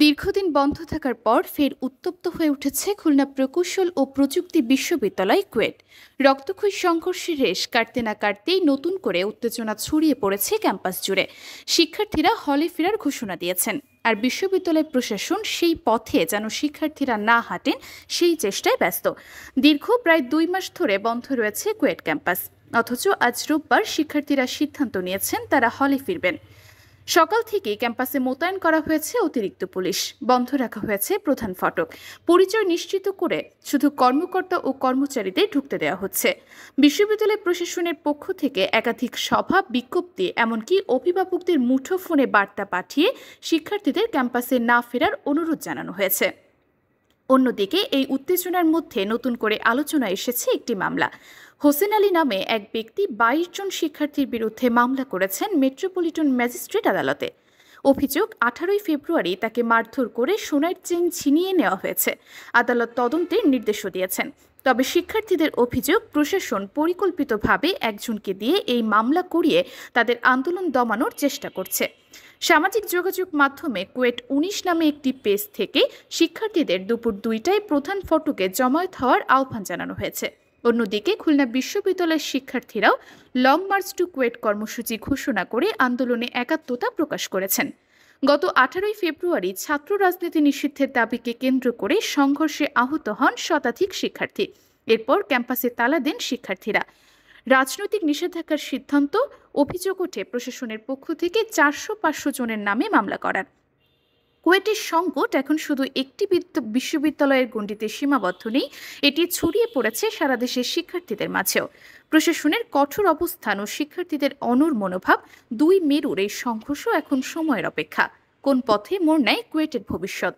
দীর্ঘদিন বন্ধ থাকার পর ফের উত্তপ্ত হয়ে উঠেছে খুলনা প্রকৌশল ও প্রযুক্তি বিশ্ববিদ্যালয় কুয়েট। রক্তক্ষয়ী সংঘর্ষের রেশ কাটতে না কাটতেই নতুন করে উত্তেজনা ছড়িয়ে পড়েছে ক্যাম্পাস জুড়ে। শিক্ষার্থীরা হলে ফেরার ঘোষণা দিয়েছেন, আর বিশ্ববিদ্যালয় প্রশাসন সেই পথে যেন শিক্ষার্থীরা না হাঁটেন সেই চেষ্টায় ব্যস্ত। দীর্ঘ প্রায় 2 মাস ধরে বন্ধ রয়েছে কুয়েট ক্যাম্পাস, অথচ আজ রোববার শিক্ষার্থীরা সিদ্ধান্ত নিয়েছেন তারা হলে ফিরবেন। সকাল থেকেই ক্যাম্পাসে মোতায়েন করা হয়েছে অতিরিক্ত পুলিশ, বন্ধ রাখা হয়েছে প্রধান ফটক। পরিচয় নিশ্চিত করে শুধু কর্মকর্তা ও কর্মচারীদের ঢুকতে দেওয়া হচ্ছে। বিশ্ববিদ্যালয় প্রশাসনের পক্ষ থেকে একাধিক সভা, বিজ্ঞপ্তি, এমনকি অভিভাবকদের মুঠোফোনে বার্তা পাঠিয়ে শিক্ষার্থীদের ক্যাম্পাসে না ফেরার অনুরোধ জানানো হয়েছে। অন্যদিকে এই উত্তেজনার মধ্যে নতুন করে আলোচনা এসেছে একটি মামলা। হোসেন আলী নামে এক ব্যক্তি 22 জন শিক্ষার্থীর বিরুদ্ধে মামলা করেছেন মেট্রোপলিটন ম্যাজিস্ট্রেট আদালতে। অভিযোগ, 18 ফেব্রুয়ারি তাকে মারধর করে সোনার চেইন ছিনিয়ে নেওয়া হয়েছে। আদালত তদন্তের নির্দেশও দিয়েছেন। তবে শিক্ষার্থীদের অভিযোগ, প্রশাসন পরিকল্পিতভাবে একজনকে দিয়ে এই মামলা করিয়ে তাদের আন্দোলন দমানোর চেষ্টা করছে। সামাজিক যোগাযোগ মাধ্যমে কুয়েট 19 নামে একটি পেজ থেকে শিক্ষার্থীদের দুপুর 2টায় প্রধান ফটকে জমায়েত হওয়ার আহ্বান জানানো হয়েছে। অন্যদিকে খুলনা বিশ্ববিদ্যালয়ের শিক্ষার্থীরাও লং মার্চ টু কুয়েট কর্মসূচি ঘোষণা করে আন্দোলনে একাত্মতা প্রকাশ করেছেন। গত 18 ফেব্রুয়ারি ছাত্র রাজনীতি নিষিদ্ধের দাবিকে কেন্দ্র করে সংঘর্ষে আহত হন শতাধিক শিক্ষার্থী। এরপর ক্যাম্পাসে তালা দেন শিক্ষার্থীরা। রাজনৈতিক নিষেধাজ্ঞার সিদ্ধান্ত, অভিযোগ ওঠে প্রশাসনের পক্ষ থেকে 400-500 জনের নামে মামলা করার। কুয়েটের সংকট এখন শুধু একটি বিশ্ববিদ্যালয়ের গণ্ডিতে সীমাবদ্ধ নেই, এটি ছড়িয়ে পড়েছে সারা দেশের শিক্ষার্থীদের মাঝেও। প্রশাসনের কঠোর অবস্থান ও শিক্ষার্থীদের অনড় মনোভাব, দুই মেরুর এই সংঘর্ষ এখন সময়ের অপেক্ষা। কোন পথে মোড় নেয় কুয়েটের ভবিষ্যৎ?